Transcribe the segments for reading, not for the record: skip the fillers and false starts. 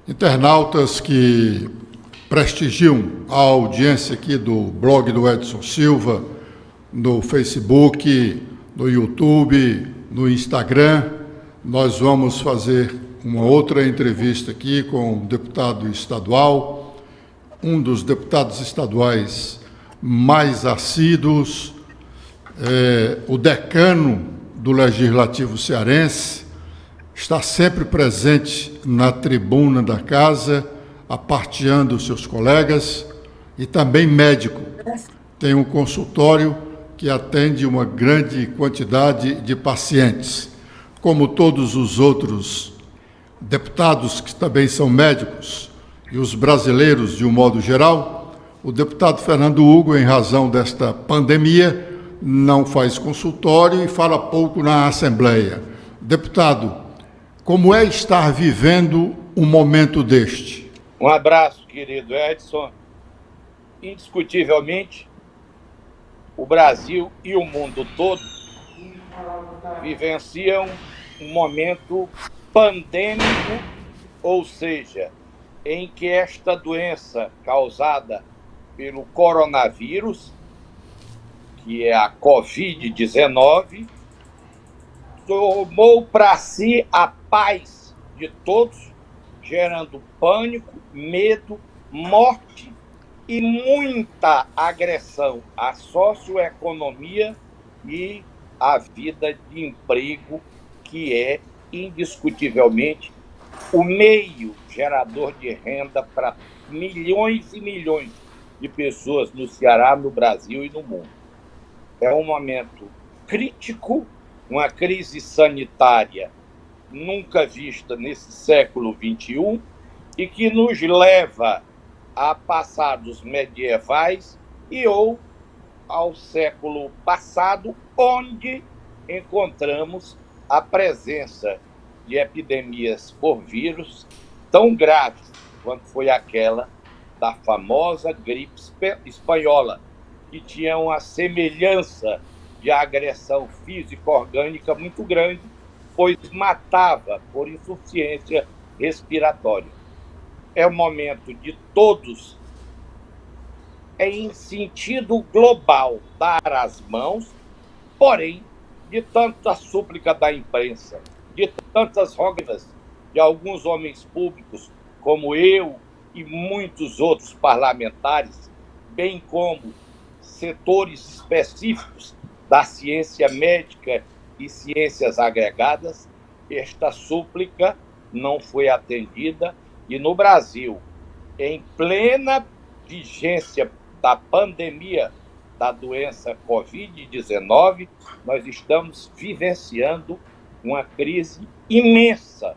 Internautas que prestigiam a audiência aqui do blog do Edson Silva, no Facebook, no YouTube, no Instagram, nós vamos fazer uma outra entrevista aqui com um deputado estadual, um dos deputados estaduais mais assíduos, o decano do Legislativo cearense, está sempre presente na tribuna da casa, aparteando os seus colegas, e também médico. Tem um consultório que atende uma grande quantidade de pacientes. Como todos os outros deputados que também são médicos, e os brasileiros de um modo geral, o deputado Fernando Hugo, em razão desta pandemia, não faz consultório e fala pouco na Assembleia. Deputado, como é estar vivendo um momento deste? Um abraço, querido Edson. Indiscutivelmente, o Brasil e o mundo todo vivenciam um momento pandêmico, ou seja, em que esta doença causada pelo coronavírus, que é a Covid-19, tomou para si a paz de todos, gerando pânico, medo, morte e muita agressão à socioeconomia e à vida de emprego, que é indiscutivelmente o meio gerador de renda para milhões e milhões de pessoas no Ceará, no Brasil e no mundo. É um momento crítico, uma crise sanitária nunca vista nesse século XXI e que nos leva a passados medievais ou ao século passado, onde encontramos a presença de epidemias por vírus tão graves quanto foi aquela da famosa gripe espanhola, que tinha uma semelhança de agressão físico-orgânica muito grande, pois matava por insuficiência respiratória. É o momento de todos, em sentido global, dar as mãos, porém, de tanta súplica da imprensa, de tantas rogativas de alguns homens públicos, como eu e muitos outros parlamentares, bem como setores específicos da ciência médica e ciências agregadas, esta súplica não foi atendida e no Brasil, em plena vigência da pandemia da doença Covid-19, nós estamos vivenciando uma crise imensa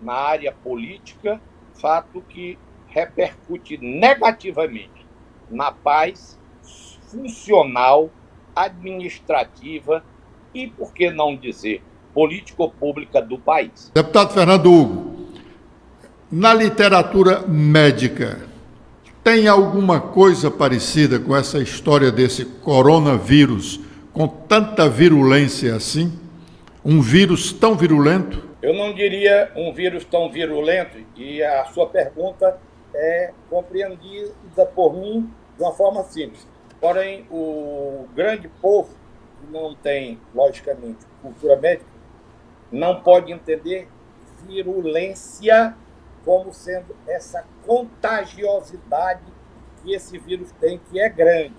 na área política, fato que repercute negativamente na paz funcional, administrativa e, por que não dizer, político-pública do país. Deputado Fernando Hugo, na literatura médica, tem alguma coisa parecida com essa história desse coronavírus, com tanta virulência assim? Um vírus tão virulento? Eu não diria um vírus tão virulento, e a sua pergunta é compreendida por mim de uma forma simples. Porém, o grande povo, que não tem, logicamente, cultura médica, não pode entender virulência como sendo essa contagiosidade que esse vírus tem, que é grande.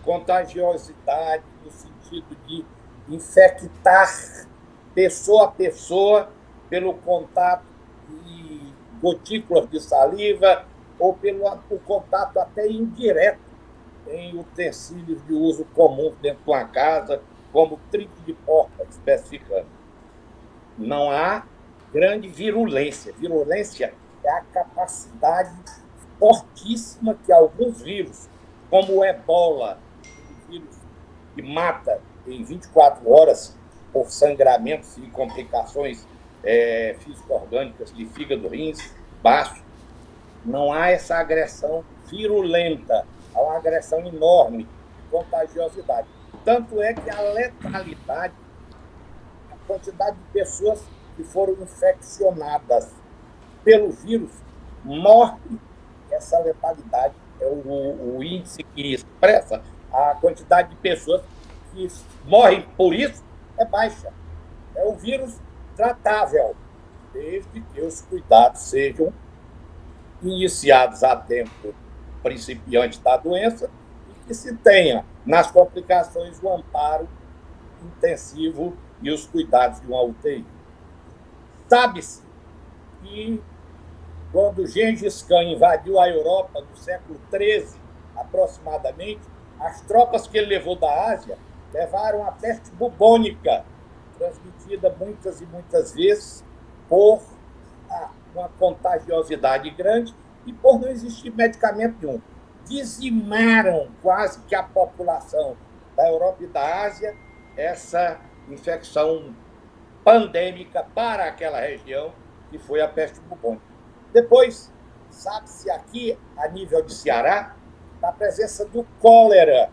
Contagiosidade no sentido de infectar pessoa a pessoa pelo contato de gotículas de saliva ou pelo o contato até indireto em utensílios de uso comum dentro de uma casa, como trinco de porta, especificando. Não há grande virulência. Virulência é a capacidade fortíssima que alguns vírus, como o ebola, o vírus que mata em 24 horas por sangramentos e complicações físico-orgânicas de fígado, rins, baço, não há essa agressão virulenta, há uma agressão enorme de contagiosidade. Tanto é que a letalidade, a quantidade de pessoas que foram infeccionadas pelo vírus morre. Essa letalidade é o índice que expressa a quantidade de pessoas que morrem por isso é baixa. É um vírus tratável, desde que os cuidados sejam iniciados a tempo principiante da doença e que se tenha nas complicações o amparo intensivo e os cuidados de uma UTI. Sabe-se que quando Gengis Khan invadiu a Europa no século XIII, aproximadamente, as tropas que ele levou da Ásia levaram a peste bubônica, transmitida muitas e muitas vezes por uma contagiosidade grande e por não existir medicamento nenhum. Dizimaram quase que a população da Europa e da Ásia essa infecção pandêmica para aquela região, que foi a peste bubônica. Depois, sabe-se aqui, a nível de Ceará, da presença do cólera,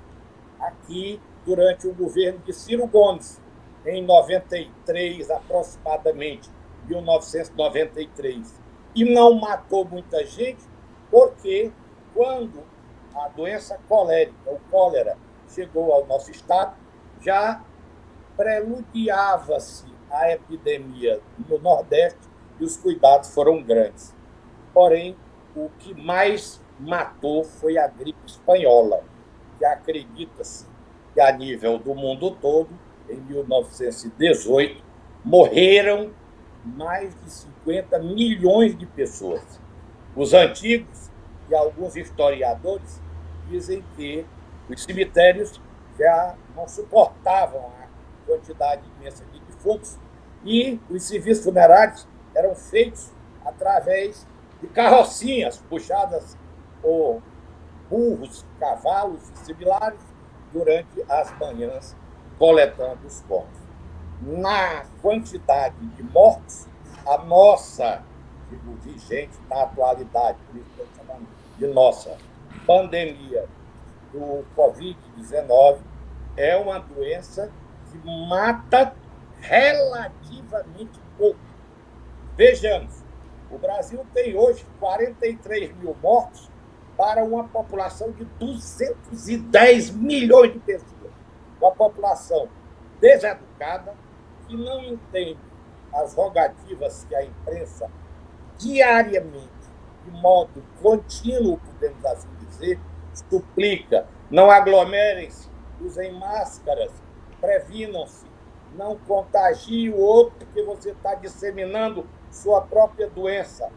aqui durante o governo de Ciro Gomes, em 93, aproximadamente, 1993. E não matou muita gente, porque quando a doença colérica, o cólera, chegou ao nosso estado, já preludiava-se a epidemia no Nordeste e os cuidados foram grandes. Porém, o que mais matou foi a gripe espanhola, que acredita-se que, a nível do mundo todo, em 1918, morreram mais de 50 milhões de pessoas. Os antigos e alguns historiadores dizem que os cemitérios já não suportavam a quantidade imensa de defuntos e os serviços funerários eram feitos através de carrocinhas puxadas por burros, cavalos e similares durante as manhãs, coletando os corpos. Na quantidade de mortos, a nossa, digo, vigente na atualidade, por isso estou chamando de nossa, pandemia do Covid-19 é uma doença que mata relativamente pouco. Vejamos, o Brasil tem hoje 43 mil mortos para uma população de 210 milhões de pessoas. Uma população deseducada, que não entende as rogativas que a imprensa diariamente, de modo contínuo, podemos assim dizer, suplica: não aglomerem-se, usem máscaras, previnam-se, não contagie o outro, porque você está disseminando sua própria doença.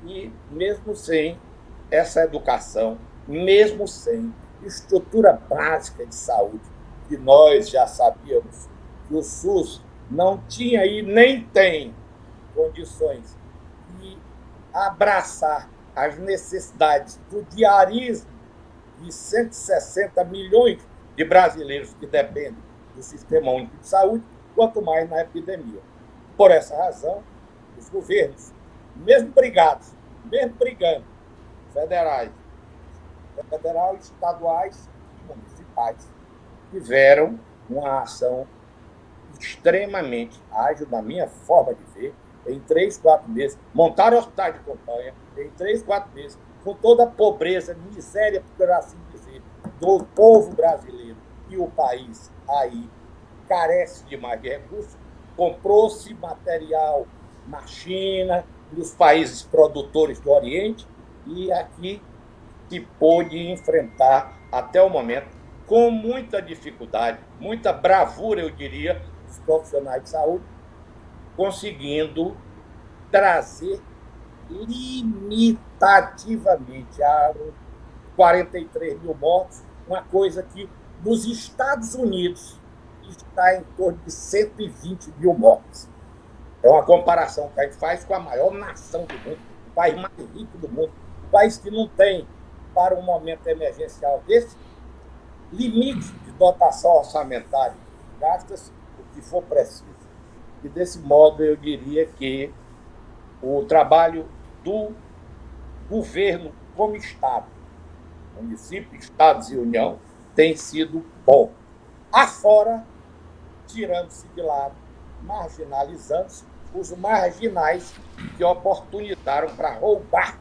E mesmo sem essa educação, mesmo sem estrutura básica de saúde, que nós já sabíamos que o SUS não tinha e nem tem condições de abraçar as necessidades do diarismo de 160 milhões de brasileiros que dependem do Sistema Único de Saúde, quanto mais na epidemia. Por essa razão, os governos, mesmo brigando, federal, estaduais e municipais, tiveram uma ação extremamente ágil, na minha forma de ver, em 3, 4 meses, montaram hospitais de campanha, em 3, 4 meses, com toda a pobreza, miséria, por assim dizer, do povo brasileiro, e o país aí carece de mais de recursos, comprou-se material na China, nos países produtores do Oriente, e aqui se pôde enfrentar, até o momento, com muita dificuldade, muita bravura, eu diria, dos profissionais de saúde, conseguindo trazer limitativamente a 43 mil mortos, uma coisa que nos Estados Unidos está em torno de 120 mil mortos. É uma comparação que a gente faz com a maior nação do mundo, o país mais rico do mundo, o país que não tem, para um momento emergencial desse, limite de dotação orçamentária, gasta-se o que for preciso. E desse modo eu diria que o trabalho do governo como Estado, município, Estados e União, tem sido bom. Afora, tirando-se de lado, marginalizando-se os marginais que oportunizaram para roubar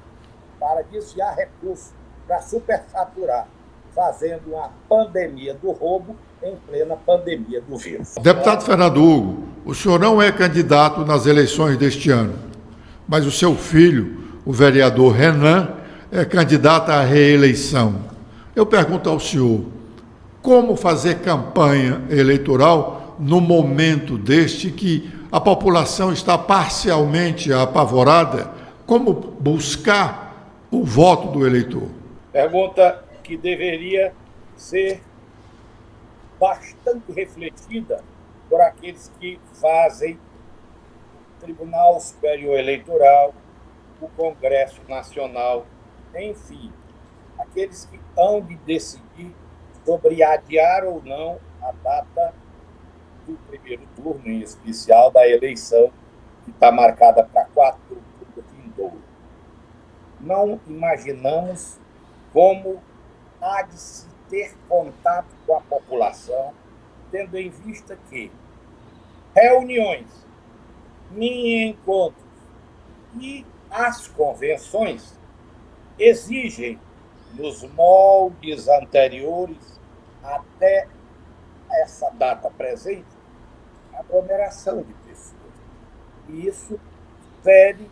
para desviar recursos, para superfaturar, fazendo uma pandemia do roubo em plena pandemia do vírus. Deputado Fernando Hugo, o senhor não é candidato nas eleições deste ano, mas o seu filho, o vereador Renan, é candidato à reeleição. Eu pergunto ao senhor, como fazer campanha eleitoral no momento deste que a população está parcialmente apavorada? Como buscar o voto do eleitor? Pergunta que deveria ser bastante refletida por aqueles que fazem o Tribunal Superior Eleitoral, o Congresso Nacional, enfim, aqueles que hão de decidir sobre adiar ou não a data do primeiro turno, em especial da eleição, que está marcada para 4 de outubro vindouro. Não imaginamos como há de se ter contato com a população, tendo em vista que reuniões, mini-encontros e as convenções exigem, nos moldes anteriores até essa data presente, aglomeração de pessoas. E isso fere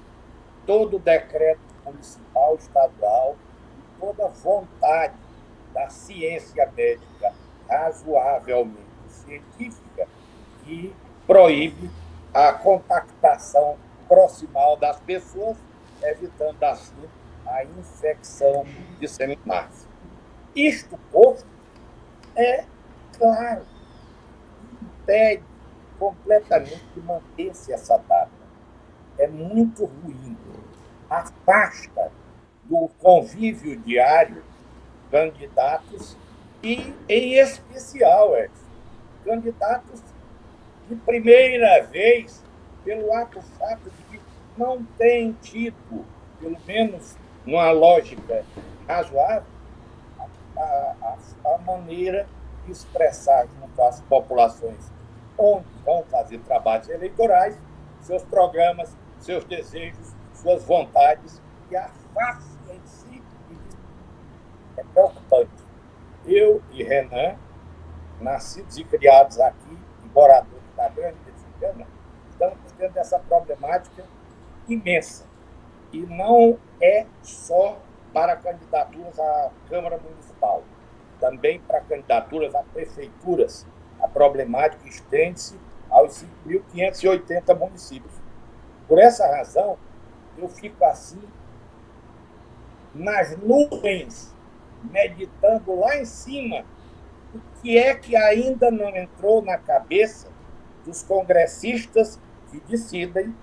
todo o decreto municipal, estadual, e toda vontade da ciência médica razoavelmente científica que proíbe a contactação proximal das pessoas, evitando assim a infecção disseminar-se. Isto posto, é claro, impede completamente de manter-se essa data. É muito ruim. Afasta do convívio diário candidatos e, em especial, candidatos de primeira vez, pelo fato de que não têm tido, pelo menos numa lógica razoável, a maneira de expressar junto às populações onde vão fazer trabalhos eleitorais, seus programas, seus desejos, suas vontades, e a face em si é preocupante. Eu e Renan, nascidos e criados aqui, e moradores da Grande Mexicana, estamos tendo essa problemática imensa. E não é só para candidaturas à Câmara Municipal, também para candidaturas a prefeituras. A problemática estende-se aos 5.580 municípios. Por essa razão, eu fico assim, nas nuvens, meditando lá em cima, o que é que ainda não entrou na cabeça dos congressistas que decidem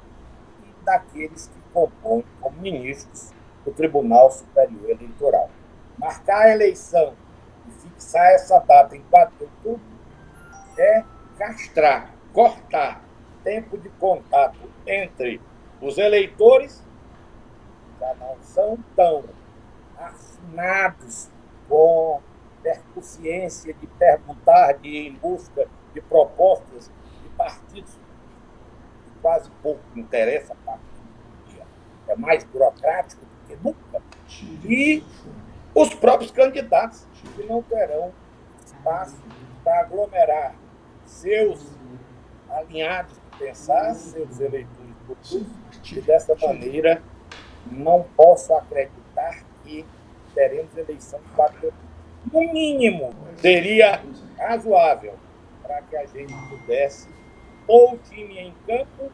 e daqueles que compõem como ministros do Tribunal Superior Eleitoral. Marcar a eleição e fixar essa data em 4 de outubro é castrar, cortar tempo de contato entre os eleitores, que já não são tão afinados com percussiência de perguntar, de ir em busca de propostas de partidos que quase pouco interessa a partir do dia. É mais burocrático do que nunca. E os próprios candidatos que não terão espaço para aglomerar seus alinhados de pensar, seus eleitores futuros, e dessa maneira não posso acreditar que teremos eleição de 4 de outubro. No mínimo, seria razoável para que a gente pudesse pôr o time em campo,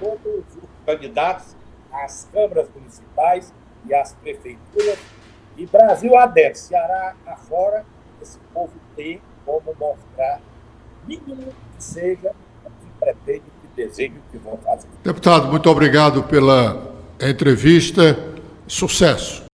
todos os candidatos às câmaras municipais e às prefeituras, e Brasil adentro, Ceará afora, esse povo tem como mostrar, mínimo que seja, o que pretende, o que deseja, o que vão fazer. Deputado, muito obrigado pela entrevista. Sucesso.